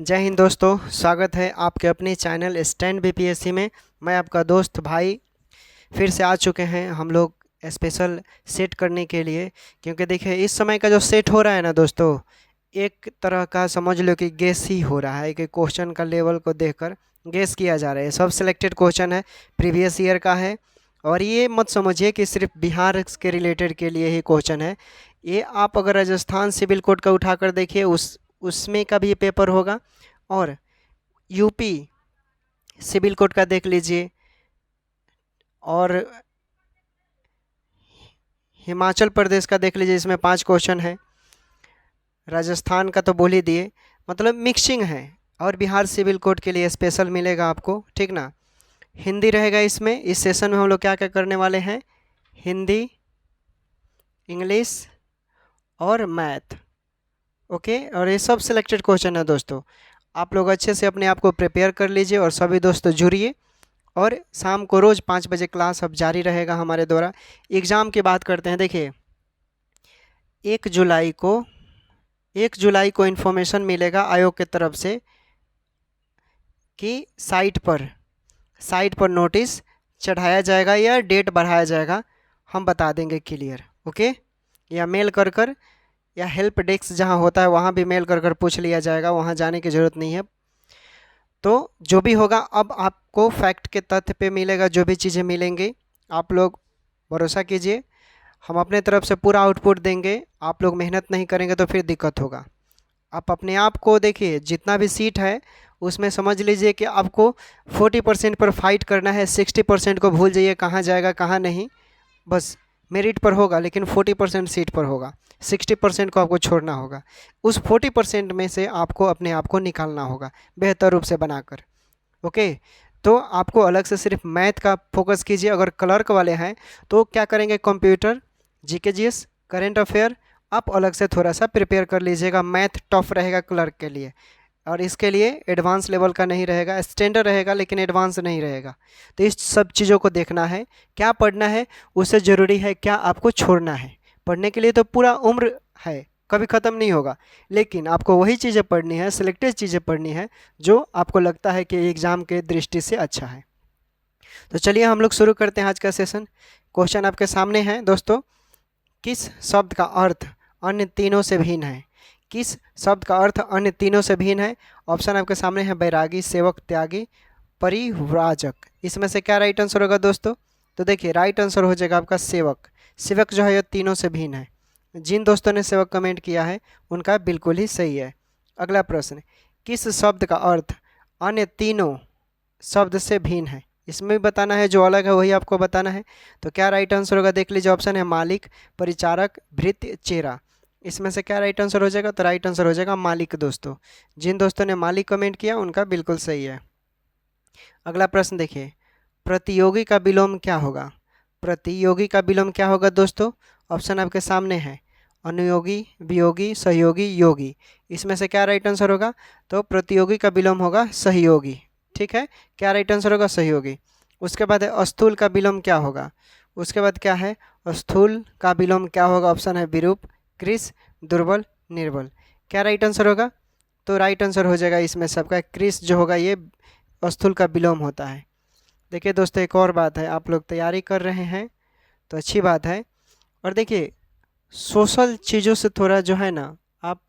जय हिंद दोस्तों, स्वागत है आपके अपने चैनल स्टैंड बीपीएससी में। मैं आपका दोस्त भाई फिर से आ चुके हैं हम लोग स्पेशल सेट करने के लिए। क्योंकि देखिए इस समय का जो सेट हो रहा है ना दोस्तों, एक तरह का समझ लो कि गेस ही हो रहा है कि क्वेश्चन का लेवल को देखकर गेस किया जा रहा है। सब सिलेक्टेड क्वेश्चन है, प्रीवियस ईयर का है। और ये मत समझिए कि सिर्फ बिहार के रिलेटेड के लिए ही क्वेश्चन है। ये आप अगर राजस्थान सिविल कोड का उठाकर देखिए उसमें का भी पेपर होगा, और यूपी सिविल कोड का देख लीजिए, और हिमाचल प्रदेश का देख लीजिए, इसमें 5 क्वेश्चन है। राजस्थान का तो बोल ही दिए, मतलब मिक्सिंग है। और बिहार सिविल कोड के लिए स्पेशल मिलेगा आपको, ठीक ना। हिंदी रहेगा इसमें। इस सेशन में हम लोग क्या क्या करने वाले हैं, हिंदी, इंग्लिश और मैथ। ओके, और ये सब सिलेक्टेड क्वेश्चन है दोस्तों। आप लोग अच्छे से अपने आप को प्रिपेयर कर लीजिए और सभी दोस्तों जुड़िए। और शाम को रोज़ 5 बजे क्लास अब जारी रहेगा हमारे द्वारा। एग्ज़ाम की बात करते हैं। देखिए 1 जुलाई को 1 जुलाई को इन्फॉर्मेशन मिलेगा आयोग की तरफ से कि साइट पर नोटिस चढ़ाया जाएगा या डेट बढ़ाया जाएगा, हम बता देंगे क्लियर। ओके, या मेल कर या हेल्प डेस्क जहाँ होता है वहाँ भी मेल कर पूछ लिया जाएगा, वहाँ जाने की ज़रूरत नहीं है। तो जो भी होगा अब आपको फैक्ट के तथ्य पे मिलेगा, जो भी चीज़ें मिलेंगी आप लोग भरोसा कीजिए। हम अपने तरफ से पूरा आउटपुट देंगे, आप लोग मेहनत नहीं करेंगे तो फिर दिक्कत होगा। आप अपने आप को देखिए, जितना भी सीट है उसमें समझ लीजिए कि आपको 40% पर फाइट करना है। 60% को भूल जाइए, कहाँ जाएगा कहाँ नहीं। बस मेरिट पर होगा, लेकिन 40% सीट पर होगा। 60% को आपको छोड़ना होगा। उस 40% में से आपको अपने आप को निकालना होगा बेहतर रूप से बनाकर। ओके, तो आपको अलग से सिर्फ मैथ का फोकस कीजिए। अगर क्लर्क वाले हैं तो क्या करेंगे, computer, GK GS, current affair आप अलग से थोड़ा सा प्रिपेयर कर लीजिएगा। मैथ टफ रहेगा क्लर्क के लिए, और इसके लिए एडवांस लेवल का नहीं रहेगा, स्टैंडर्ड रहेगा लेकिन एडवांस नहीं रहेगा। तो इस सब चीज़ों को देखना है, क्या पढ़ना है उससे ज़रूरी है क्या आपको छोड़ना है। पढ़ने के लिए तो पूरा उम्र है, कभी ख़त्म नहीं होगा, लेकिन आपको वही चीज़ें पढ़नी है, सिलेक्टेड चीज़ें पढ़नी है जो आपको लगता है कि एग्ज़ाम के दृष्टि से अच्छा है। तो चलिए हम लोग शुरू करते हैं आज का सेशन। क्वेश्चन आपके सामने है दोस्तों। किस शब्द का अर्थ अन्य तीनों से भिन्न है? किस शब्द का अर्थ अन्य तीनों से भिन्न है? ऑप्शन आपके सामने है, बैरागी, सेवक, त्यागी, परिव्राजक। इसमें से क्या राइट आंसर होगा दोस्तों? तो देखिए राइट आंसर हो जाएगा आपका सेवक। सेवक जो है ये तीनों से भिन्न है। जिन दोस्तों ने सेवक कमेंट किया है उनका बिल्कुल ही सही है। अगला प्रश्न, किस शब्द का अर्थ अन्य तीनों शब्द से भिन्न है? इसमें भी बताना है, जो अलग है वही आपको बताना है। तो क्या राइट आंसर होगा, देख लीजिए। ऑप्शन है मालिक, परिचारक, भृत्य, चेरा। इसमें से क्या राइट आंसर हो जाएगा? तो राइट आंसर हो जाएगा मालिक दोस्तों। जिन दोस्तों ने मालिक कमेंट किया उनका बिल्कुल सही है। अगला प्रश्न देखिए, प्रतियोगी का विलोम क्या होगा? प्रतियोगी का विलोम क्या होगा दोस्तों? ऑप्शन आपके सामने है, अनुयोगी, वियोगी, सहयोगी, योगी। इसमें से क्या राइट आंसर होगा? तो प्रतियोगी का विलोम होगा सहयोगी। ठीक है, क्या राइट आंसर होगा? सहयोगी। उसके बाद है स्थूल का विलोम क्या होगा? उसके बाद क्या है, स्थूल का विलोम क्या होगा? ऑप्शन है विरूप, कृश, दुर्बल, निर्बल। क्या राइट आंसर होगा? तो राइट आंसर हो जाएगा इसमें सबका कृश जो होगा ये स्थूल का विलोम होता है। देखिए दोस्तों एक और बात है, आप लोग तैयारी कर रहे हैं तो अच्छी बात है। और देखिए सोशल चीज़ों से थोड़ा जो है ना, आप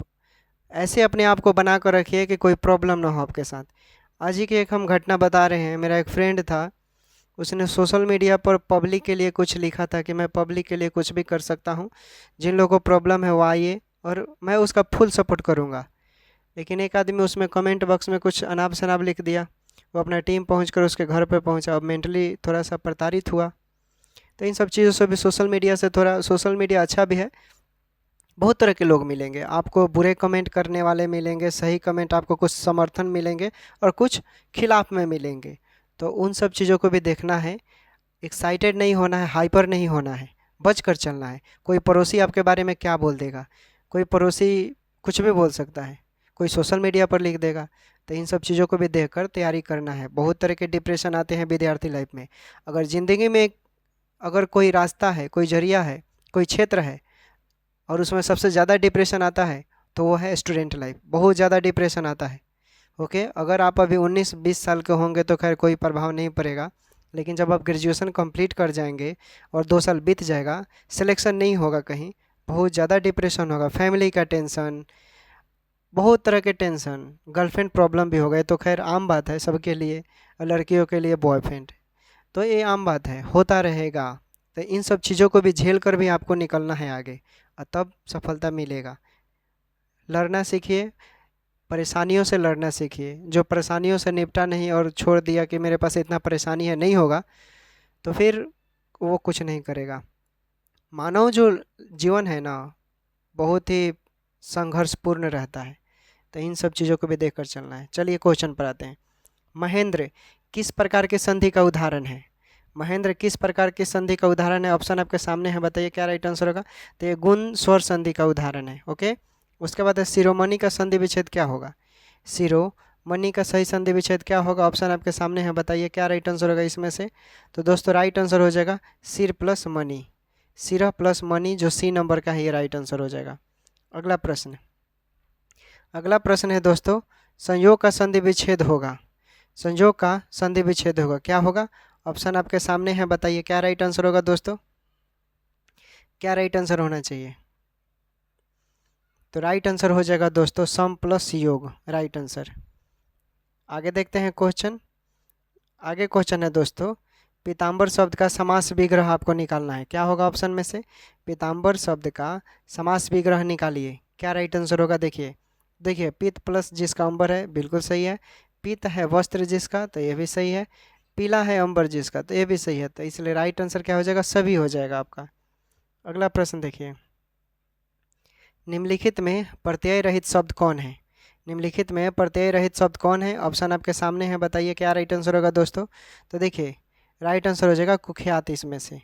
ऐसे अपने आप को बना कर रखिए कि कोई प्रॉब्लम ना हो आपके साथ। आज ही की एक हम घटना बता रहे हैं। मेरा एक फ्रेंड था, उसने सोशल मीडिया पर पब्लिक के लिए कुछ लिखा था कि मैं पब्लिक के लिए कुछ भी कर सकता हूँ, जिन लोगों को प्रॉब्लम है वो आइए और मैं उसका फुल सपोर्ट करूँगा। लेकिन एक आदमी उसमें कमेंट बॉक्स में कुछ अनाप शनाप लिख दिया। वो अपना टीम पहुँच उसके घर पर पहुँचा, अब मेंटली थोड़ा सा प्रताड़ित हुआ। तो इन सब चीज़ों से भी सोशल मीडिया से थोड़ा, सोशल मीडिया अच्छा भी है। बहुत तरह के लोग मिलेंगे आपको, बुरे कमेंट करने वाले मिलेंगे, सही कमेंट आपको कुछ समर्थन मिलेंगे और कुछ खिलाफ में मिलेंगे। तो उन सब चीज़ों को भी देखना है। एक्साइटेड नहीं होना है, हाइपर नहीं होना है, बच कर चलना है। कोई पड़ोसी आपके बारे में क्या बोल देगा, कोई पड़ोसी कुछ भी बोल सकता है, कोई सोशल मीडिया पर लिख देगा। तो इन सब चीज़ों को भी देखकर तैयारी करना है। बहुत तरह के डिप्रेशन आते हैं विद्यार्थी लाइफ में। अगर ज़िंदगी में अगर कोई रास्ता है, कोई जरिया है, कोई क्षेत्र है और उसमें सबसे ज़्यादा डिप्रेशन आता है तो वो है स्टूडेंट लाइफ। बहुत ज़्यादा डिप्रेशन आता है। ओके, अगर आप अभी 19-20 साल के होंगे तो खैर कोई प्रभाव नहीं पड़ेगा, लेकिन जब आप ग्रेजुएशन कंप्लीट कर जाएंगे और 2 साल बीत जाएगा, सिलेक्शन नहीं होगा कहीं, बहुत ज़्यादा डिप्रेशन होगा, फैमिली का टेंशन, बहुत तरह के टेंशन, गर्लफ्रेंड प्रॉब्लम भी हो गए तो खैर आम बात है सबके लिए, और लड़कियों के लिए बॉयफ्रेंड, तो ये आम बात है, होता रहेगा। तो इन सब चीज़ों को भी झेल कर भी आपको निकलना है आगे, और तब सफलता मिलेगा। लड़ना सीखिए, परेशानियों से लड़ना सीखिए। जो परेशानियों से निपटा नहीं और छोड़ दिया कि मेरे पास इतना परेशानी है, नहीं होगा, तो फिर वो कुछ नहीं करेगा। मानव जो जीवन है ना, बहुत ही संघर्षपूर्ण रहता है, तो इन सब चीज़ों को भी देख कर चलना है। चलिए क्वेश्चन पर आते हैं। महेंद्र किस प्रकार के संधि का उदाहरण है? महेंद्र किस प्रकार की संधि का उदाहरण है? ऑप्शन आपके सामने है, बताइए क्या राइट आंसर होगा। तो ये गुण स्वर संधि का उदाहरण है। ओके, उसके बाद है शिरोमणि का संधि विच्छेद क्या होगा? शिरोमणि का सही संधि विच्छेद क्या होगा? ऑप्शन आपके सामने है, बताइए क्या राइट आंसर होगा इसमें से। तो दोस्तों राइट आंसर हो जाएगा सिर प्लस मणि, सिर प्लस मणि, जो सी नंबर का है, ये राइट आंसर हो जाएगा। अगला प्रश्न, अगला प्रश्न है दोस्तों, संयोग का संधि विच्छेद होगा, संयोग का संधि विच्छेद होगा, क्या होगा? ऑप्शन आपके सामने है, बताइए क्या राइट आंसर होगा दोस्तों, क्या राइट आंसर होना चाहिए? तो राइट आंसर हो जाएगा दोस्तों सम प्लस योग, राइट आंसर। आगे देखते हैं क्वेश्चन। आगे क्वेश्चन है दोस्तों, पीताम्बर शब्द का समास विग्रह आपको निकालना है, क्या होगा ऑप्शन में से? पीताम्बर शब्द का समास विग्रह निकालिए, क्या राइट आंसर होगा? देखिए देखिए, पीत प्लस जिसका अंबर है, बिल्कुल सही है। पीत है वस्त्र जिसका, तो ये भी सही है। पीला है अंबर जिसका, तो ये भी सही है। तो इसलिए राइट आंसर क्या हो जाएगा? सभी हो जाएगा आपका। अगला प्रश्न देखिए, निम्नलिखित में प्रत्यय रहित शब्द कौन है? निम्नलिखित में प्रत्यय रहित शब्द कौन है? ऑप्शन आपके सामने है, बताइए क्या राइट आंसर होगा दोस्तों। तो देखिए राइट आंसर हो जाएगा कुख्यात। इसमें से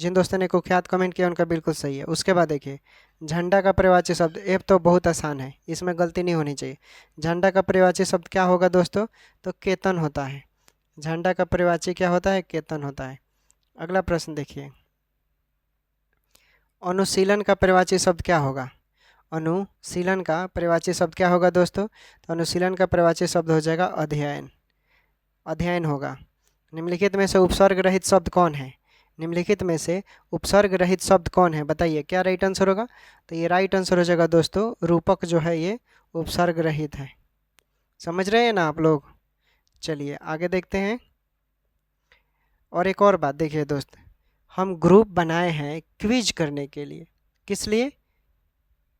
जिन दोस्तों ने कुख्यात कमेंट किया उनका बिल्कुल सही है। उसके बाद देखिए झंडा का प्रवाची शब्द, ये तो बहुत आसान है, इसमें गलती नहीं होनी चाहिए। झंडा का प्रवाची शब्द क्या होगा दोस्तों? तो केतन होता है। झंडा का प्रवाची क्या होता है? केतन होता है। अगला प्रश्न देखिए, अनुशीलन का प्रवाची शब्द क्या होगा? अनुशीलन का प्रवाची शब्द क्या होगा दोस्तों? तो अनुशीलन का प्रवाची शब्द हो जाएगा अध्ययन, अध्ययन होगा। निम्नलिखित में से उपसर्ग रहित शब्द कौन है? निम्नलिखित में से उपसर्ग रहित शब्द कौन है? बताइए क्या राइट आंसर होगा। तो ये राइट आंसर हो जाएगा दोस्तों रूपक, जो है ये उपसर्ग रहित है। समझ रहे हैं ना आप लोग? चलिए आगे देखते हैं। और एक और बात देखिए दोस्त, हम ग्रुप बनाए हैं क्विज करने के लिए। किस लिए?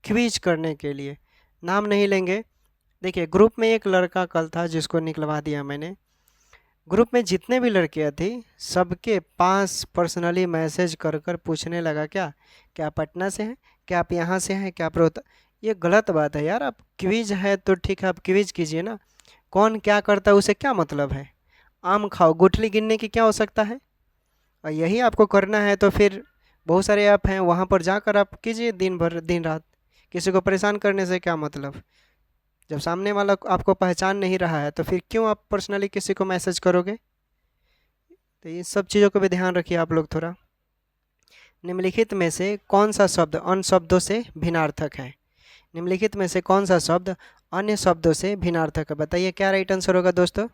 क्विज करने के लिए। नाम नहीं लेंगे। देखिए ग्रुप में एक लड़का कल था जिसको निकलवा दिया मैंने। ग्रुप में जितने भी लड़कियां थी सबके पास पर्सनली मैसेज कर कर पूछने लगा, क्या आप पटना से हैं, क्या आप यहाँ से हैं, क्या आप ये गलत बात है यार। आप क्विज है तो ठीक है, आप क्विज कीजिए ना। कौन क्या करता है उसे क्या मतलब है? आम खाओ, गुठली गिनने की क्या हो सकता है? और यही आपको करना है तो फिर बहुत सारे ऐप हैं, वहाँ पर जाकर आप कीजिए दिन भर दिन रात। किसी को परेशान करने से क्या मतलब? जब सामने वाला आपको पहचान नहीं रहा है तो फिर क्यों आप पर्सनली किसी को मैसेज करोगे? तो ये सब चीज़ों को भी ध्यान रखिए आप लोग थोड़ा। निम्नलिखित में से कौन सा शब्द अन्य शब्दों से भिन्नार्थक है? निम्नलिखित में से कौन सा शब्द अन्य शब्दों से भिन्नार्थक है? बताइए क्या राइट आंसर होगा दोस्तों,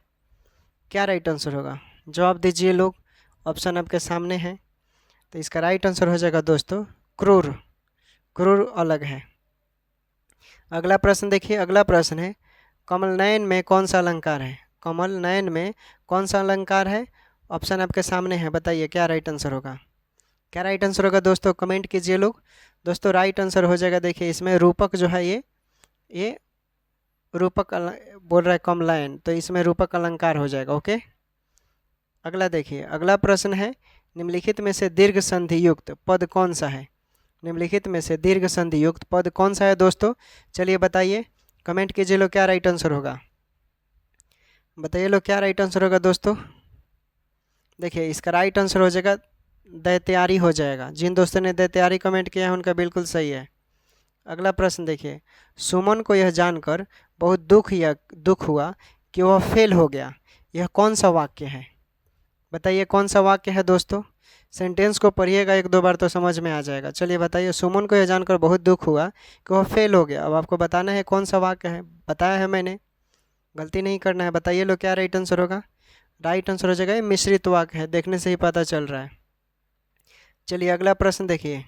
क्या राइट आंसर होगा? जवाब दीजिए लोग, ऑप्शन आपके सामने है। तो इसका राइट आंसर हो जाएगा दोस्तों क्रूर, क्रूर अलग है। अगला प्रश्न देखिए, अगला प्रश्न है कमल नयन में कौन सा अलंकार है? कमल नयन में कौन सा अलंकार है? ऑप्शन आपके सामने है, बताइए क्या राइट आंसर होगा, क्या राइट आंसर होगा दोस्तों? कमेंट कीजिए लोग। दोस्तों राइट आंसर हो जाएगा, देखिए इसमें रूपक जो है ये रूपक बोल रहा है कमलायन, तो इसमें रूपक अलंकार हो जाएगा। ओके, अगला देखिए, अगला प्रश्न है निम्नलिखित में से दीर्घ संधि युक्त पद कौन सा है? निम्नलिखित में से दीर्घ संधि युक्त पद कौन सा है दोस्तों? चलिए बताइए, कमेंट कीजिए लोग क्या राइट आंसर होगा, बताइए लोग क्या राइट आंसर होगा दोस्तों। देखिए इसका राइट आंसर हो जाएगा दैत्यारी हो जाएगा। जिन दोस्तों ने दैत्यारी कमेंट किया है उनका बिल्कुल सही है। अगला प्रश्न देखिए, सुमन को यह जानकर बहुत दुख हुआ कि वह फेल हो गया, यह कौन सा वाक्य है? बताइए कौन सा वाक्य है दोस्तों। सेंटेंस को पढ़िएगा एक दो बार तो समझ में आ जाएगा। चलिए बताइए, सुमन को यह जानकर बहुत दुख हुआ कि वह फेल हो गया। अब आपको बताना है कौन सा वाक्य है, बताया है मैंने। गलती नहीं करना है। बताइए लोग क्या राइट आंसर होगा। राइट आंसर हो जाएगा ये मिश्रित वाक्य है, देखने से ही पता चल रहा है। चलिए अगला प्रश्न देखिए।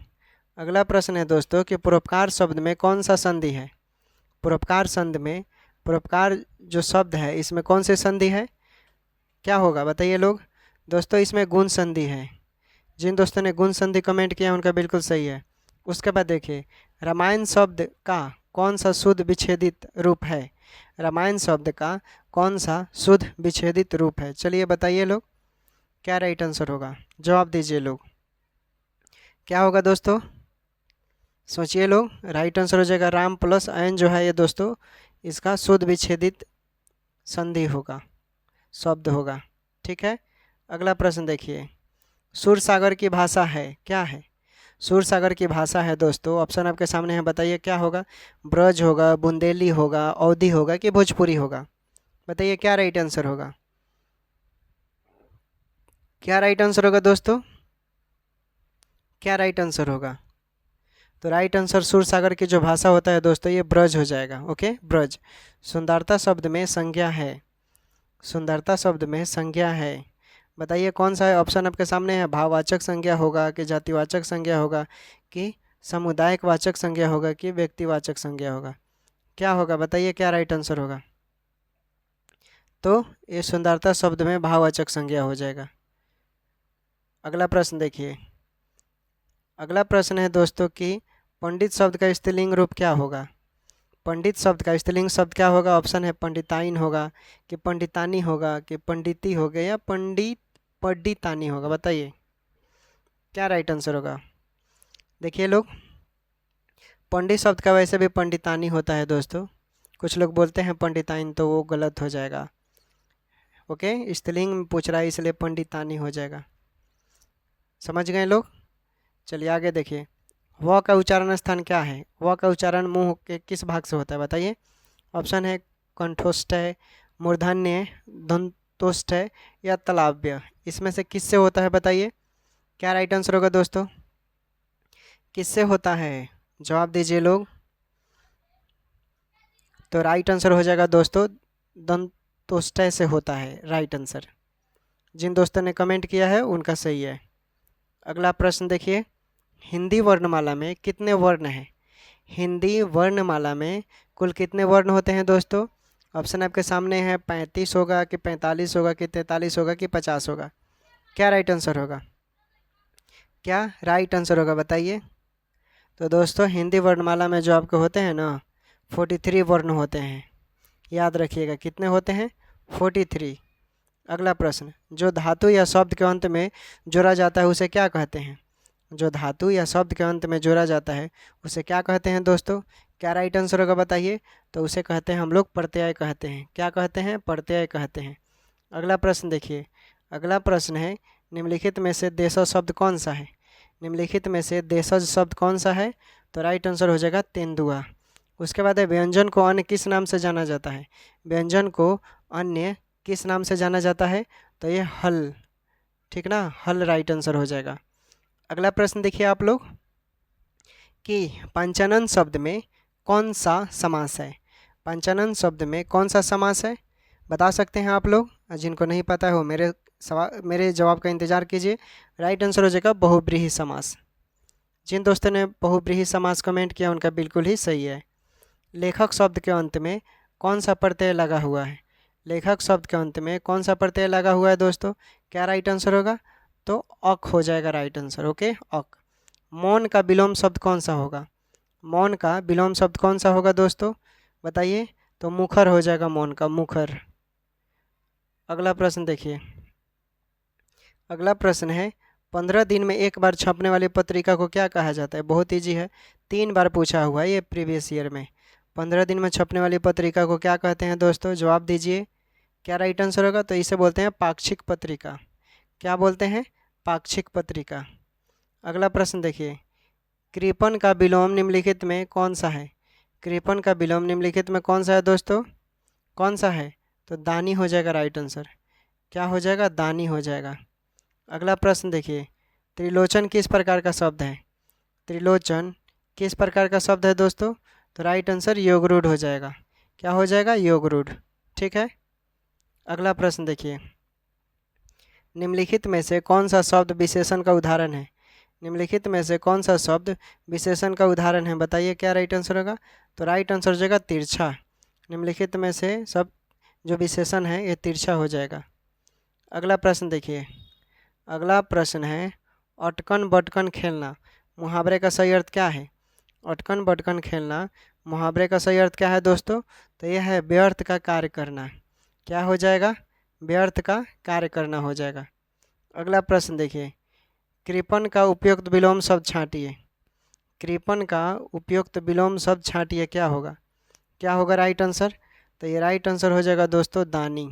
अगला प्रश्न है दोस्तों कि परोपकार शब्द में कौन सा संधि है। परोपकार संधि में, परोपकार जो शब्द है इसमें कौन सी संधि है, क्या होगा बताइए लोग। दोस्तों इसमें गुण संधि है। जिन दोस्तों ने गुण संधि कमेंट किया उनका बिल्कुल सही है। उसके बाद देखिए रामायण शब्द का कौन सा शुद्ध विच्छेदित रूप है। रामायण शब्द का कौन सा शुद्ध विच्छेदित रूप है, चलिए बताइए लोग क्या राइट आंसर होगा। जवाब दीजिए लोग, क्या होगा दोस्तों, सोचिए लोग। राइट आंसर हो जाएगा राम प्लस अयन जो है ये दोस्तों इसका शुद्ध विच्छेदित संधि होगा, शब्द होगा। ठीक है, अगला प्रश्न देखिए। सूरसागर की भाषा है, क्या है। सूरसागर की भाषा है दोस्तों, ऑप्शन आपके सामने है, बताइए क्या होगा। ब्रज होगा, बुंदेली होगा, अवधी होगा कि भोजपुरी होगा। बताइए क्या राइट आंसर होगा, क्या राइट आंसर होगा दोस्तों, क्या राइट आंसर होगा। तो राइट आंसर सूरसागर की जो भाषा होता है दोस्तों ये ब्रज हो जाएगा। ओके, ब्रज। सुंदरता शब्द में संज्ञा है, सुंदरता शब्द में संज्ञा है। बताइए कौन सा है, ऑप्शन आपके सामने है। भाववाचक संज्ञा होगा कि जातिवाचक संज्ञा होगा कि सामुदायिक वाचक संज्ञा होगा कि व्यक्तिवाचक संज्ञा होगा, क्या होगा बताइए क्या राइट आंसर होगा। तो ये सुंदरता शब्द में भाववाचक संज्ञा हो जाएगा। अगला प्रश्न देखिए। अगला प्रश्न है दोस्तों कि पंडित शब्द का स्त्रीलिंग रूप क्या होगा। पंडित शब्द का स्त्रीलिंग शब्द क्या होगा, ऑप्शन है पंडिताइन होगा कि पंडितानी होगा कि पंडिती होगा या पंडितानी होगा। बताइए क्या राइट आंसर होगा। देखिए लोग पंडित शब्द का वैसे भी पंडितानी होता है दोस्तों, कुछ लोग बोलते हैं पंडिताइन तो वो गलत हो जाएगा। ओके, स्त्रीलिंग में पूछ रहा है इसलिए पंडितानी हो जाएगा। समझ गए लोग। चलिए आगे देखिए। व का उच्चारण स्थान क्या है। व का उच्चारण मुंह के किस भाग से होता है बताइए। ऑप्शन है कंठोष्ठ है, मूर्धन्य, दंतोष्ठ है या तलाव्य। इसमें से किससे होता है बताइए, क्या राइट आंसर होगा दोस्तों, किससे होता है, जवाब दीजिए लोग। तो राइट आंसर हो जाएगा दोस्तों दंतोष्ठ से होता है राइट आंसर। जिन दोस्तों ने कमेंट किया है उनका सही है। अगला प्रश्न देखिए। हिंदी वर्णमाला में कितने वर्ण हैं। हिंदी वर्णमाला में कुल कितने वर्ण होते हैं दोस्तों। ऑप्शन आपके सामने है 35 होगा कि 45 होगा कि 43 होगा कि 50 होगा। क्या राइट आंसर होगा, क्या राइट आंसर होगा बताइए। तो दोस्तों हिंदी वर्णमाला में जो आपके होते हैं ना 43 वर्ण होते हैं, याद रखिएगा कितने होते हैं 43। अगला प्रश्न, जो धातु या शब्द के अंत में जोड़ा जाता है उसे क्या कहते हैं। जो धातु या शब्द के अंत में जोड़ा जाता है उसे क्या कहते हैं दोस्तों, क्या राइट आंसर होगा बताइए। तो उसे कहते हैं हम लोग प्रत्यय कहते हैं। क्या कहते हैं, प्रत्यय कहते हैं। अगला प्रश्न देखिए। अगला प्रश्न है निम्नलिखित में से देशज शब्द कौन सा है। निम्नलिखित में से देशज शब्द कौन सा है, तो राइट आंसर हो जाएगा तेंदुआ। उसके बाद है व्यंजन को अन्य किस नाम से जाना जाता है। व्यंजन को अन्य किस नाम से जाना जाता है, तो ये हल, ठीक ना, हल राइट आंसर हो जाएगा। अगला प्रश्न देखिए आप लोग कि पंचानन शब्द में कौन सा समास है। पंचानन शब्द में कौन सा समास है, बता सकते हैं आप लोग। जिनको नहीं पता है वो मेरे जवाब का इंतज़ार कीजिए। राइट आंसर हो जाएगा बहुब्रीहि समास। जिन दोस्तों ने बहुब्रीहि समास कमेंट किया उनका बिल्कुल ही सही है। लेखक शब्द के अंत में कौन सा प्रत्यय लगा हुआ है। लेखक शब्द के अंत में कौन सा प्रत्यय लगा हुआ है दोस्तों, क्या राइट आंसर होगा, तो अक हो जाएगा राइट आंसर। ओके, अक। मौन का विलोम शब्द कौन सा होगा। मौन का विलोम शब्द कौन सा होगा दोस्तों बताइए, तो मुखर हो जाएगा मौन का, मुखर। अगला प्रश्न देखिए। अगला प्रश्न है 15 दिन में एक बार छपने वाली पत्रिका को क्या कहा जाता है। बहुत ईजी है, 3 बार पूछा हुआ है ये प्रीवियस ईयर में। 15 दिन में छपने वाली पत्रिका को क्या कहते हैं दोस्तों, जवाब दीजिए क्या राइट आंसर होगा। तो इसे बोलते हैं पाक्षिक पत्रिका। क्या बोलते हैं, पाक्षिक पत्रिका। अगला प्रश्न देखिए। कृपण का विलोम निम्नलिखित में कौन सा है। कृपण का विलोम निम्नलिखित में कौन सा है दोस्तों, कौन सा है, तो दानी हो जाएगा राइट आंसर। क्या हो जाएगा, दानी हो जाएगा। अगला प्रश्न देखिए। त्रिलोचन किस प्रकार का शब्द है। त्रिलोचन किस प्रकार का शब्द है दोस्तों, तो राइट आंसर योगरूढ़ हो जाएगा। क्या हो जाएगा, योगरूढ़। ठीक है। अगला प्रश्न देखिए, निम्नलिखित में से कौन सा शब्द विशेषण का उदाहरण है? निम्नलिखित में से कौन सा शब्द विशेषण का उदाहरण है? बताइए क्या राइट आंसर होगा। तो राइट आंसर हो जाएगा तिरछा। निम्नलिखित में से सब जो विशेषण है ये तिरछा हो जाएगा। अगला प्रश्न देखिए, अगला प्रश्न है अटकन बटकन खेलना मुहावरे का सही अर्थ क्या है? अटकन बटकन खेलना मुहावरे का सही अर्थ क्या है दोस्तों? तो यह है व्यर्थ का कार्य करना। क्या हो जाएगा? व्यर्थ का कार्य करना हो जाएगा। अगला प्रश्न देखिए, कृपण का उपयुक्त विलोम शब्द छांटिए। कृपण का उपयुक्त विलोम शब्द छांटिए, क्या होगा? क्या होगा राइट आंसर? तो ये राइट आंसर हो जाएगा दोस्तों दानी।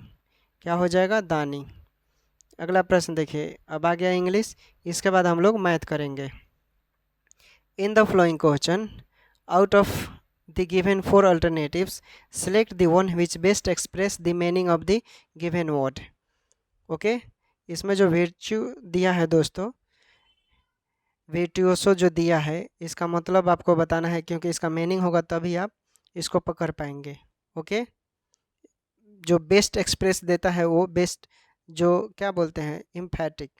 क्या हो जाएगा? दानी। अगला प्रश्न देखिए, अब आ गया इंग्लिश, इसके बाद हम लोग मैथ करेंगे। इन the following question out of the given 4 alternatives select the one which best express the meaning of the given word। Okay, इसमें जो वर्च्यू दिया है दोस्तों, वर्टियोसो जो दिया है, इसका मतलब आपको बताना है, क्योंकि इसका मीनिंग होगा तभी आप इसको पकड़ पाएंगे। ओके, जो बेस्ट एक्सप्रेस देता है वो बेस्ट, जो क्या बोलते हैं इम्फैटिक,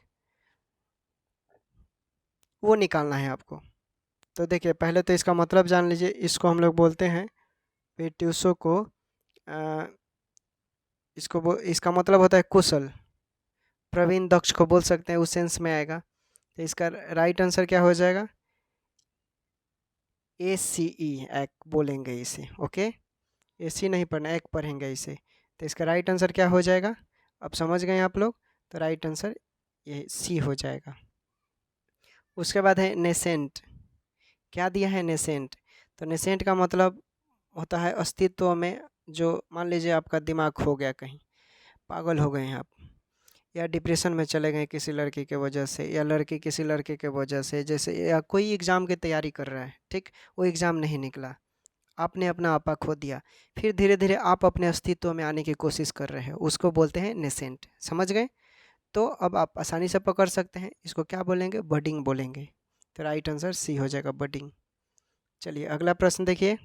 वो निकालना है आपको। तो देखिए पहले तो इसका मतलब जान लीजिए, इसको हम लोग बोलते हैं वर्टियोसो को, इसका मतलब होता है कुशल, प्रवीण दक्ष को बोल सकते हैं, उस सेंस में आएगा। तो इसका राइट आंसर क्या हो जाएगा? ACE, एक बोलेंगे इसे। ओके, AC नहीं पढ़ना, एक पढ़ेंगे इसे। तो इसका राइट आंसर क्या हो जाएगा? अब समझ गए आप लोग? तो राइट आंसर ये सी हो जाएगा। उसके बाद है नेसेंट। क्या दिया है? नेसेंट। तो नेसेंट का मतलब होता है अस्तित्व में, जो मान लीजिए आपका दिमाग खो गया, कहीं पागल हो गए हैं आप, या डिप्रेशन में चले गए किसी लड़की के वजह से, या लड़की किसी लड़के के वजह से, जैसे या कोई एग्ज़ाम की तैयारी कर रहा है, ठीक, वो एग्ज़ाम नहीं निकला, आपने अपना आपा खो दिया, फिर धीरे धीरे आप अपने अस्तित्व में आने की कोशिश कर रहे हो, उसको बोलते हैं नेसेंट। समझ गए? तो अब आप आसानी से पकड़ सकते हैं, इसको क्या बोलेंगे? बडिंग बोलेंगे। तो राइट आंसर सी हो जाएगा, बडिंग। चलिए अगला प्रश्न देखिए,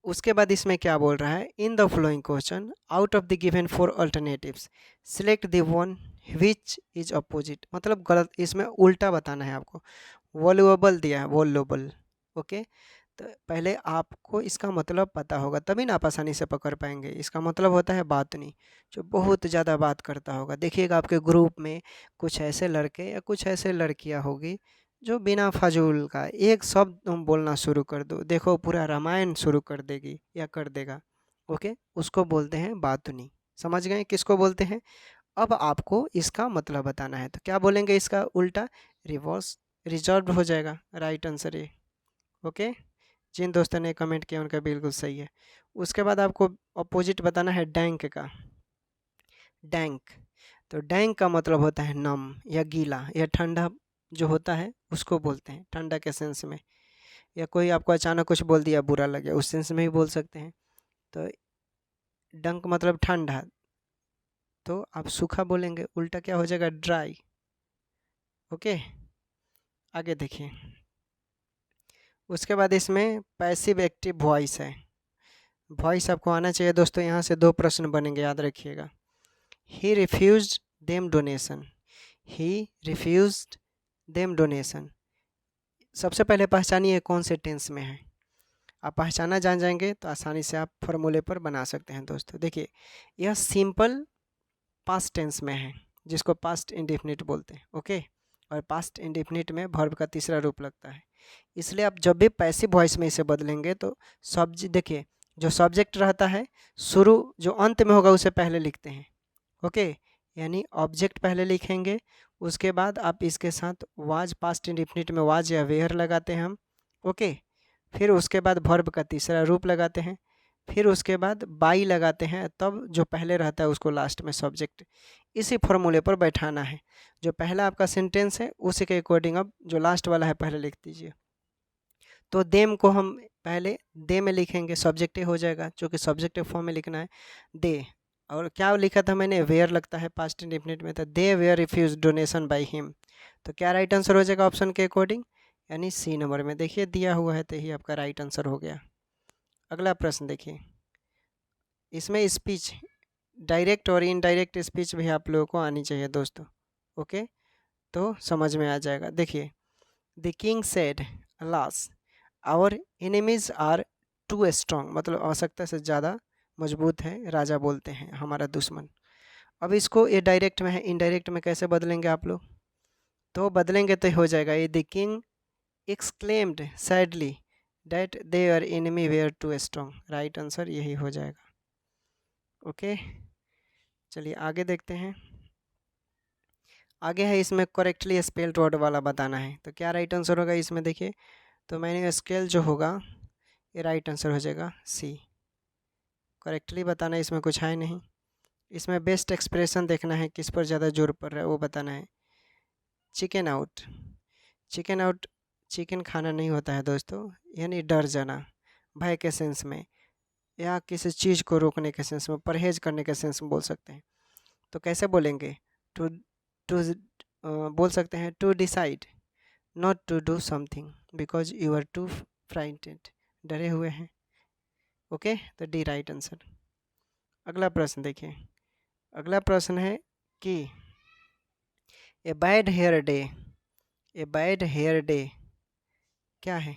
उसके बाद इसमें क्या बोल रहा है? इन the following question out of the given 4 alternatives select the one which is opposite. मतलब गलत, इसमें उल्टा बताना है आपको। वॉल्यूएबल दिया है, वॉल्यूएबल। ओके, तो पहले आपको इसका मतलब पता होगा, तभी ना आप आसानी से पकड़ पाएंगे। इसका मतलब होता है बातनी, जो बहुत ज़्यादा बात करता होगा। देखिएगा आपके ग्रुप में कुछ ऐसे लड़के या कुछ ऐसे लड़कियां होगी जो बिना फजूल का एक शब्द तुम बोलना शुरू कर दो, देखो पूरा रामायण शुरू कर देगी या कर देगा। ओके, उसको बोलते हैं बातनी। समझ गए किसको बोलते हैं? अब आपको इसका मतलब बताना है, तो क्या बोलेंगे इसका उल्टा? रिवर्स, रिजर्व हो जाएगा राइट आंसर ये। ओके, जिन दोस्तों ने कमेंट किया उनका बिल्कुल सही है। उसके बाद आपको अपोजिट बताना है डैंक का। डैंक, तो डैंक का मतलब होता है नम या गीला या ठंडा, जो होता है उसको बोलते हैं ठंडा के सेंस में। या कोई आपको अचानक कुछ बोल दिया, बुरा लग गया, उस सेंस में भी बोल सकते हैं। तो डंक मतलब ठंडा, तो आप सूखा बोलेंगे, उल्टा क्या हो जाएगा? ड्राई। ओके, आगे देखिए, उसके बाद इसमें पैसिव एक्टिव वॉइस है। वॉइस आपको आना चाहिए दोस्तों। यहाँ से 2 प्रश्न बनेंगे, याद रखिएगा। ही रिफ्यूज्ड देम डोनेशन, ही रिफ्यूज्ड देम डोनेशन। सबसे पहले पहचानिए कौन से टेंस में है। आप पहचाना जान जाएंगे तो आसानी से आप फॉर्मूले पर बना सकते हैं दोस्तों। देखिए यह सिंपल पास्ट टेंस में है, जिसको पास्ट इंडेफिनिट बोलते हैं। ओके, और पास्ट इंडेफिनिट में वर्ब का तीसरा रूप लगता है। इसलिए आप जब भी पैसिव वॉइस में इसे बदलेंगे तो देखिए जो सब्जेक्ट रहता है शुरू, जो अंत में होगा उसे पहले लिखते हैं। ओके, यानी ऑब्जेक्ट पहले लिखेंगे, उसके बाद आप इसके साथ वाज, पास्ट इंडेफिनिट में वाज या वेयर लगाते हैं हम। ओके, फिर उसके बाद वर्ब का तीसरा रूप लगाते हैं, फिर उसके बाद बाई लगाते हैं, तब जो पहले रहता है उसको लास्ट में सब्जेक्ट। इसी फॉर्मूले पर बैठाना है। जो पहला आपका सेंटेंस है उसी के अकॉर्डिंग अब जो लास्ट वाला है पहले लिख दीजिए। तो देम को हम पहले दे में लिखेंगे, सब्जेक्टिव हो जाएगा, क्योंकि सब्जेक्टिव फॉर्म में लिखना है दे। और क्या लिखा था मैंने? वेयर लगता है पास्ट इंडेफिनिट में, तो they were refuse donation by him. तो क्या राइट आंसर हो जाएगा ऑप्शन के अकॉर्डिंग? यानी सी नंबर में। देखिए दिया हुआ है तो ही आपका राइट आंसर हो गया। अगला प्रश्न देखिए, इसमें स्पीच डायरेक्ट और इनडायरेक्ट स्पीच भी आप लोगों को आनी चाहिए दोस्तों। ओके, तो समझ में आ जाएगा। देखिए, the king said alas our enemies are too strong, मतलब आवश्यकता से ज़्यादा मजबूत है, राजा बोलते हैं हमारा दुश्मन। अब इसको ये डायरेक्ट में है, इनडायरेक्ट में कैसे बदलेंगे आप लोग? तो बदलेंगे तो हो जाएगा, ये the king exclaimed sadly that their enemy were too strong. Right answer यही हो जाएगा। ओके, चलिए आगे देखते हैं। आगे है इसमें करेक्टली स्पेल्ड वर्ड वाला बताना है, तो क्या राइट आंसर होगा इसमें? देखिए, तो मैंने स्केल जो होगा ये राइट आंसर हो जाएगा सी। करेक्टली बताना है, इसमें कुछ है नहीं। इसमें बेस्ट एक्सप्रेशन देखना है, किस पर ज़्यादा जोर पड़ रहा है वो बताना है। Chicken out, chicken out chicken खाना नहीं होता है दोस्तों, यानी डर जाना, भय के सेंस में, या किसी चीज़ को रोकने के सेंस में, परहेज करने के सेंस में बोल सकते हैं। तो कैसे बोलेंगे? टू टू बोल सकते हैं to decide not to do something because you are too frightened, डरे हुए हैं। ओके, तो डी राइट आंसर। अगला प्रश्न देखिए, अगला प्रश्न है कि a bad hair day, a bad hair day क्या है?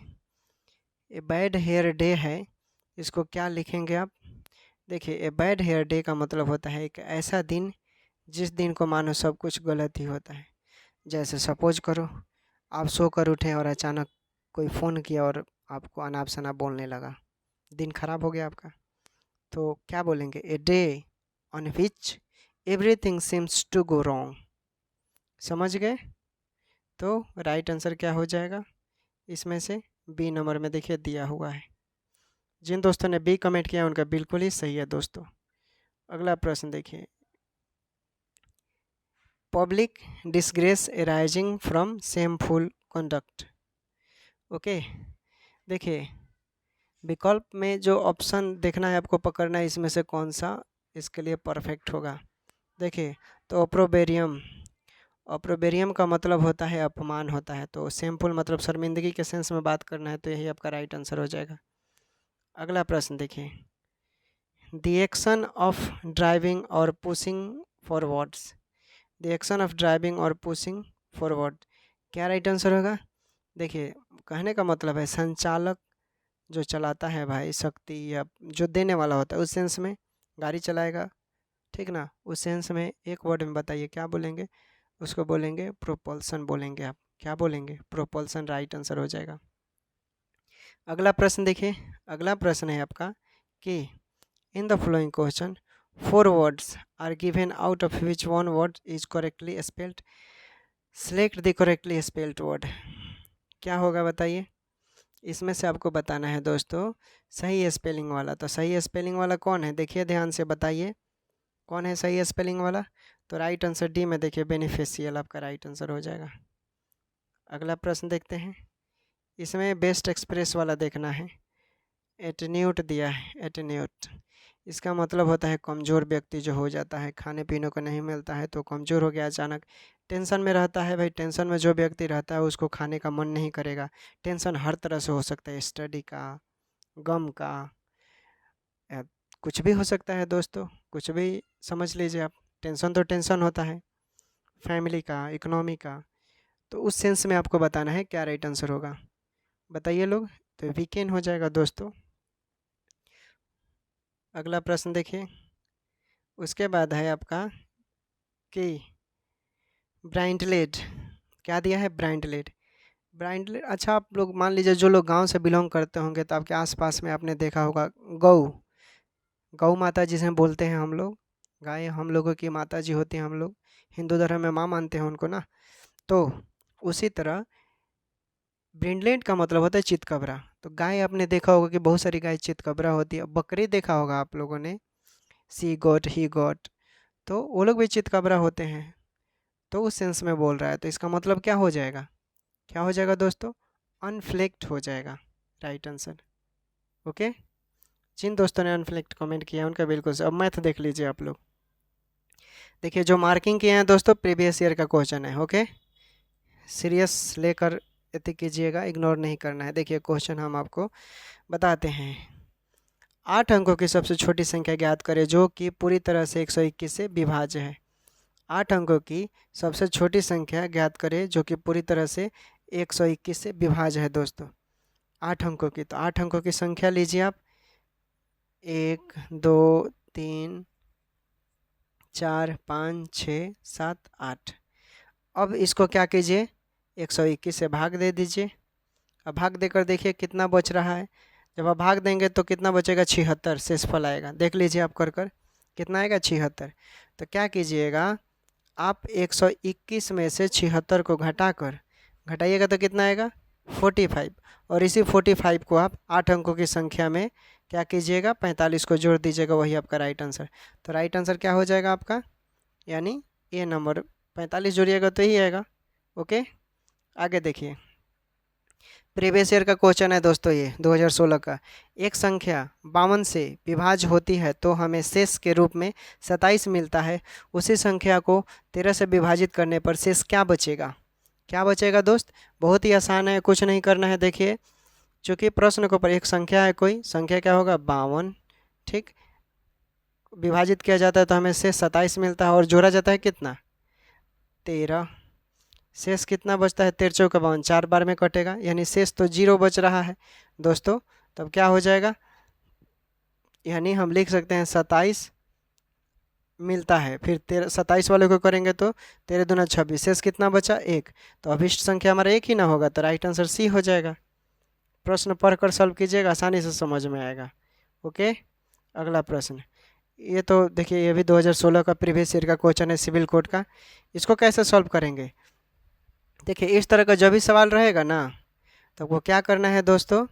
ए बैड हेयर डे है, इसको क्या लिखेंगे आप? देखिए, ए बैड हेयर डे का मतलब होता है एक ऐसा दिन जिस दिन को मानो सब कुछ गलत ही होता है। जैसे सपोज करो आप सो कर उठे और अचानक कोई फ़ोन किया और आपको अनाप शनाप बोलने लगा, दिन खराब हो गया आपका। तो क्या बोलेंगे? A day on which everything seems to go wrong. समझ गए? तो राइट आंसर क्या हो जाएगा इसमें से? बी नंबर में देखिए दिया हुआ है। जिन दोस्तों ने बी कमेंट किया उनका बिल्कुल ही सही है दोस्तों। अगला प्रश्न देखिए, public disgrace arising from shameful conduct. Okay, देखिए विकल्प में जो ऑप्शन देखना है आपको, पकड़ना है इसमें से कौन सा इसके लिए परफेक्ट होगा। देखिए, तो ऑप्रोबेरियम, ऑप्रोबेरियम का मतलब होता है अपमान होता है, तो शेमफुल मतलब शर्मिंदगी के सेंस में बात करना है, तो यही आपका राइट आंसर हो जाएगा। अगला प्रश्न देखिए, द एक्शन ऑफ ड्राइविंग और pushing forwards, the action of driving और पुशिंग फॉरवर्ड, क्या राइट आंसर होगा? देखिए, कहने का मतलब है संचालक जो चलाता है भाई, शक्ति या जो देने वाला होता है उस सेंस में गाड़ी चलाएगा, ठीक ना? उस सेंस में एक वर्ड में बताइए क्या बोलेंगे? उसको बोलेंगे प्रोपल्सन बोलेंगे। आप क्या बोलेंगे? प्रोपल्सन राइट आंसर हो जाएगा। अगला प्रश्न देखिए, अगला प्रश्न है आपका कि in the following question 4 words are given out of which 1 word is correctly spelled, select the correctly spelled word. क्या होगा बताइए? इसमें से आपको बताना है दोस्तों सही स्पेलिंग वाला। तो सही स्पेलिंग वाला कौन है? देखिए ध्यान से बताइए कौन है सही स्पेलिंग वाला। तो राइट आंसर डी में देखिए बेनिफिशियल आपका राइट आंसर हो जाएगा। अगला प्रश्न देखते हैं, इसमें बेस्ट एक्सप्रेस वाला देखना है। एटीन्यूट दिया है, एटीन्यूट इसका मतलब होता है कमज़ोर व्यक्ति जो हो जाता है, खाने पीने को नहीं मिलता है तो कमज़ोर हो गया, अचानक टेंशन में रहता है। भाई टेंशन में जो व्यक्ति रहता है उसको खाने का मन नहीं करेगा। टेंशन हर तरह से हो सकता है, स्टडी का, गम का, या कुछ भी हो सकता है दोस्तों, कुछ भी समझ लीजिए आप। टेंशन तो टेंशन होता है, फैमिली का, इकोनॉमी का। तो उस सेंस में आपको बताना है क्या राइट आंसर होगा, बताइए लोग। तो वीकेंड हो जाएगा दोस्तों। अगला प्रश्न देखिए, उसके बाद है आपका कि ब्राइंडलेड, क्या दिया है? ब्राइंडलेड, ब्राइंडलेड। अच्छा, आप लोग मान लीजिए जो लोग गांव से बिलोंग करते होंगे तो आपके आसपास में आपने देखा होगा गौ, गौ माता जिसे बोलते हैं हम लोग, गाय हम लोगों की माता जी होती हैं, हम लोग हिंदू धर्म में माँ मानते हैं उनको ना। तो उसी तरह ब्रिंडलेंट का मतलब होता है चितकबरा। तो गाय आपने देखा होगा कि बहुत सारी गाय चितकबरा होती है। बकरी देखा होगा आप लोगों ने, सी गोट, ही गोट, तो वो लोग भी चितकबरा होते हैं। तो उस सेंस में बोल रहा है, तो इसका मतलब क्या हो जाएगा? क्या हो जाएगा दोस्तों? अनफ्लेक्ट हो जाएगा राइट आंसर। ओके, जिन दोस्तों ने अनफ्लेक्ट कमेंट किया उनका बिल्कुल से। अब मैथ देख लीजिए आप लोग। देखिए जो मार्किंग किए हैं दोस्तों प्रीवियस ईयर का क्वेश्चन है। ओके, सीरियस लेकर एति कीजिएगा, इग्नोर नहीं करना है। देखिए क्वेश्चन हम आपको बताते हैं। 8 अंकों की सबसे छोटी संख्या ज्ञात करें जो कि पूरी तरह से 121 से विभाज्य है। 8 अंकों की सबसे छोटी संख्या ज्ञात करें जो कि पूरी तरह से 121 से विभाज्य है दोस्तों। 8 अंकों की, तो 8 अंकों की संख्या लीजिए आप, 1 2 3 4 5 6 7 8। अब इसको क्या कीजिए, 121 से भाग दे दीजिए। अब भाग देकर देखिए कितना बच रहा है। जब आप भाग देंगे तो कितना बचेगा, 76 शेषफल आएगा। देख लीजिए आप कर कितना आएगा, 76। तो क्या कीजिएगा, आप 121 में से 76 को घटाइएगा तो कितना आएगा, 45। और इसी 45 को आप 8 अंकों की संख्या में क्या कीजिएगा, 45 को जोड़ दीजिएगा, वही आपका राइट आंसर। तो राइट आंसर क्या हो जाएगा आपका, यानी ये नंबर 45 जोड़िएगा तो ही आएगा। ओके, आगे देखिए। प्रीवियस ईयर का क्वेश्चन है दोस्तों, ये 2016 का। एक संख्या 52 से विभाज्य होती है तो हमें शेष के रूप में 27 मिलता है। उसी संख्या को 13 से विभाजित करने पर शेष क्या बचेगा। क्या बचेगा दोस्त, बहुत ही आसान है, कुछ नहीं करना है। देखिए, चूँकि प्रश्न के ऊपर एक संख्या है, कोई संख्या क्या होगा, 52, ठीक। विभाजित किया जाता है तो हमें शेष 27 मिलता है और जोड़ा जाता है कितना, 13। शेष कितना बचता है, 13 चौका 52, 4 बार में कटेगा, यानी शेष तो 0 बच रहा है दोस्तों। तब क्या हो जाएगा, यानी हम लिख सकते हैं 27 मिलता है। फिर 27 वाले को करेंगे तो 13 दूना 26, शेष कितना बचा, 1। तो अभिष्ट संख्या हमारा 1 ही ना होगा, तो राइट आंसर सी हो जाएगा। प्रश्न पढ़कर सॉल्व कीजिएगा, आसानी से समझ में आएगा। ओके, अगला प्रश्न। ये तो देखिए, ये भी 2016 का प्रीवियस ईयर का क्वेश्चन है, सिविल कोड का। इसको कैसे सॉल्व करेंगे, देखिए इस तरह का जब भी सवाल रहेगा ना, तो वो क्या करना है दोस्तों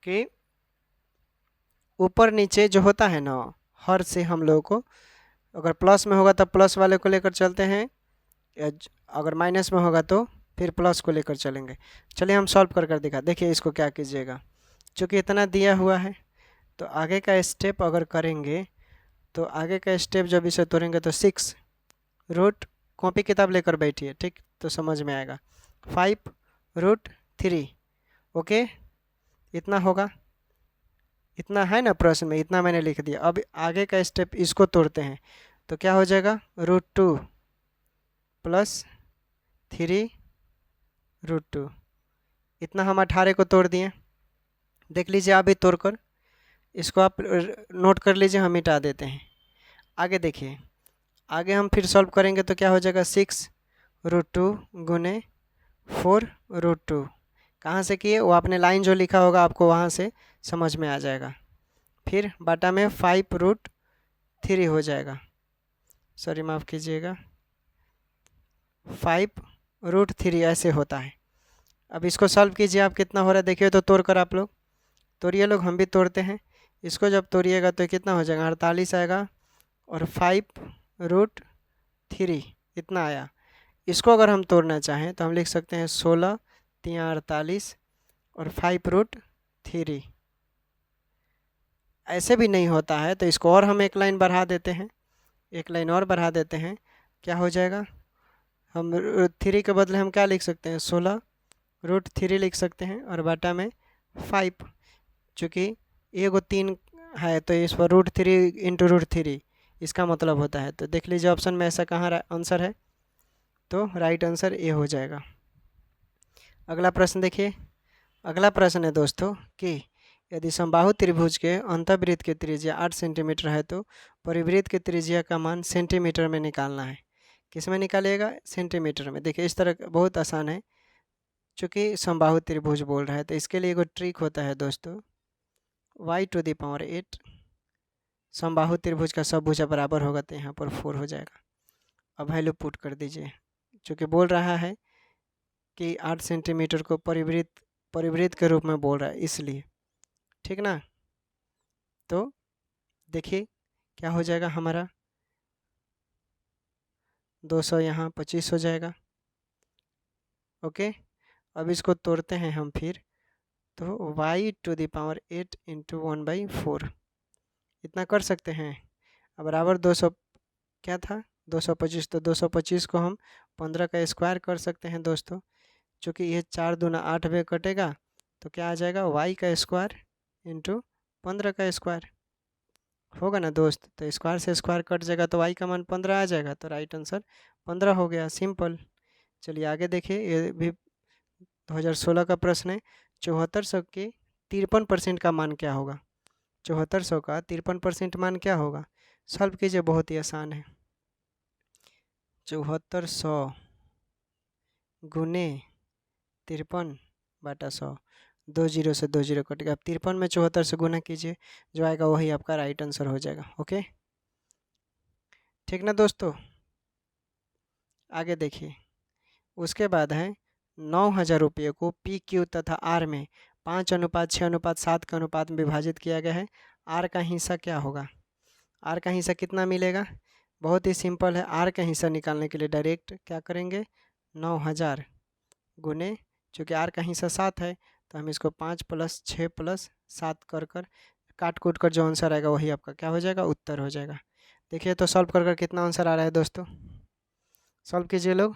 कि ऊपर नीचे जो होता है ना, हर से हम लोगों को, अगर प्लस में होगा तो प्लस वाले को लेकर चलते हैं, या अगर माइनस में होगा तो फिर प्लस को लेकर चलेंगे। चलिए हम सॉल्व कर दिखा। देखिए इसको क्या कीजिएगा, चूँकि इतना दिया हुआ है तो आगे का स्टेप अगर करेंगे, तो आगे का स्टेप जब इसे तोड़ेंगे तो 6 रूट, कॉपी किताब लेकर बैठिए, ठीक, तो समझ में आएगा। 5 रूट 3, ओके, इतना होगा, इतना है ना प्रश्न में, इतना मैंने लिख दिया। अब आगे का स्टेप इसको तोड़ते हैं तो क्या हो जाएगा, √2 प्लस 3 √2। इतना हम 18 को तोड़ दिए। देख लीजिए आप भी तोड़कर, इसको आप नोट कर लीजिए, हम मिटा देते हैं। आगे देखिए, आगे हम फिर सॉल्व करेंगे तो क्या हो जाएगा, 6 √2 गुने 4 √2। कहाँ से किए, वो आपने लाइन जो लिखा होगा आपको वहाँ से समझ में आ जाएगा। फिर बाटा में 5 √3 हो जाएगा, सॉरी माफ़ कीजिएगा, 5 √3 ऐसे होता है। अब इसको सॉल्व कीजिए आप, कितना हो रहा है देखिए, तो तोड़ कर आप लोग तोड़िए, लोग हम भी तोड़ते हैं। इसको जब तोड़िएगा तो कितना हो जाएगा, 48 आएगा, और 5 √3 इतना आया। इसको अगर हम तोड़ना चाहें तो हम लिख सकते हैं 16 3 48 और 5 √3। ऐसे भी नहीं होता है तो इसको और हम एक लाइन बढ़ा देते हैं, एक लाइन और बढ़ा देते हैं। क्या हो जाएगा, हम 3 के बदले हम क्या लिख सकते हैं, 16 √3 लिख सकते हैं, और बाटा में 5, चूँकि एगो 3 है तो इस पर √3 इंटू √3 इसका मतलब होता है। तो देख लीजिए ऑप्शन में ऐसा कहाँ आंसर है, तो राइट आंसर ए हो जाएगा। अगला प्रश्न देखिए। अगला प्रश्न है दोस्तों कि यदि समबाहु त्रिभुज के अंतःवृत्त की त्रिज्या 8 सेंटीमीटर है तो परिवृत्त की त्रिज्या का मान सेंटीमीटर में निकालना है। किस में निकालिएगा, सेंटीमीटर में। देखिए इस तरह बहुत आसान है, चूँकि समबाहु त्रिभुज बोल रहा है तो इसके लिए एक ट्रिक होता है दोस्तों, y⁸ समबाहु त्रिभुज का सब भुजा बराबर होगा तो यहाँ पर 4 हो जाएगा। अब वैल्यू पुट कर दीजिए, चूँकि बोल रहा है कि 8 सेंटीमीटर को परिवृत्त के रूप में बोल रहा है इसलिए, ठीक ना। तो देखिए क्या हो जाएगा हमारा, 200 यहाँ 25 हो जाएगा। ओके, अब इसको तोड़ते हैं हम फिर, तो y⁸ इंटू 1/4 इतना कर सकते हैं। अब बराबर 200 क्या था, 225, तो 225 को हम 15 का स्क्वायर कर सकते हैं दोस्तों। चूँकि ये 4 दूना 8 में कटेगा तो क्या आ जाएगा, y² इंटू 15 का स्क्वायर होगा ना दोस्त। तो स्क्वायर से स्क्वायर कट जाएगा तो y का मान 15 आ जाएगा, तो राइट आंसर 15 हो गया, सिंपल। चलिए आगे देखिए, ये भी 2016 का प्रश्न है। 7400 के 53% का मान क्या होगा? 7400 का 53% मान क्या होगा? सॉल्व कीजिए, बहुत ही आसान है। 7400 गुने 53/100, 2 जीरो से 2 जीरो कटेगा। अब 53 में 74 से गुना कीजिए, जो आएगा वही आपका राइट आंसर हो जाएगा। ओके, ठीक ना दोस्तों। आगे देखिए, उसके बाद है 9,000 रुपये को पी क्यू तथा आर में 5:6:7 के अनुपात में विभाजित किया गया है। आर का हिस्सा क्या होगा? आर का हिस्सा कितना मिलेगा? बहुत ही सिंपल है। आर का हिस्सा निकालने के लिए डायरेक्ट क्या करेंगे, 9,000 गुने, चूँकि आर का हिस्सा 7 है तो हम इसको 5 + 6 + 7 कर काट कूट कर जो आंसर आएगा वही आपका क्या हो जाएगा, उत्तर हो जाएगा। देखिए तो सॉल्व कर कितना आंसर आ रहा है दोस्तों, सॉल्व कीजिए लोग।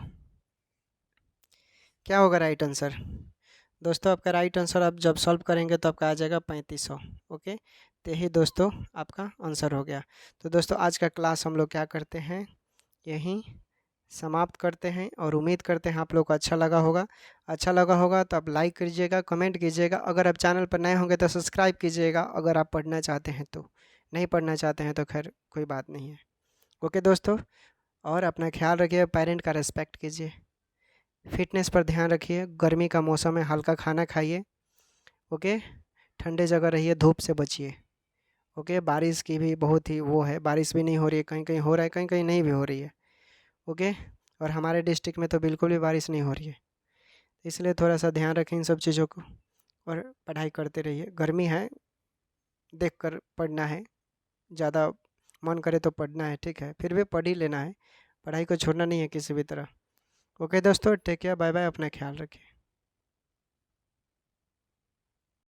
क्या होगा राइट आंसर? दोस्तों आपका राइट आंसर आप जब सॉल्व करेंगे तो आपका आ जाएगा 3500। ओके, तो यही दोस्तों आपका आंसर हो गया। तो दोस्तों आज का क्लास हम लोग क्या करते हैं, यहीं समाप्त करते हैं, और उम्मीद करते हैं आप लोग को अच्छा लगा होगा। अच्छा लगा होगा तो आप लाइक कीजिएगा, कमेंट कीजिएगा। अगर आप चैनल पर नए होंगे तो सब्सक्राइब कीजिएगा, अगर आप पढ़ना चाहते हैं तो। नहीं पढ़ना चाहते हैं तो खैर कोई बात नहीं है। ओके दोस्तों, और अपना ख्याल रखिए, पेरेंट का रिस्पेक्ट कीजिए, फिटनेस पर ध्यान रखिए, गर्मी का मौसम है, हल्का खाना खाइए। ओके, ठंडे जगह रहिए, धूप से बचिए। ओके, बारिश की भी बहुत ही वो है, बारिश भी नहीं हो रही है, कहीं कहीं हो रहा है, कहीं कहीं नहीं भी हो रही है। ओके, और हमारे डिस्ट्रिक्ट में तो बिल्कुल भी बारिश नहीं हो रही है, इसलिए थोड़ा सा ध्यान रखें इन सब चीज़ों को, और पढ़ाई करते रहिए। गर्मी है, देख कर पढ़ना है, ज़्यादा मन करे तो पढ़ना है, ठीक है, फिर भी पढ़ ही लेना है, पढ़ाई को छोड़ना नहीं है किसी भी तरह। ओके दोस्तों, टेक केयर, बाय बाय, अपना ख्याल रखिए।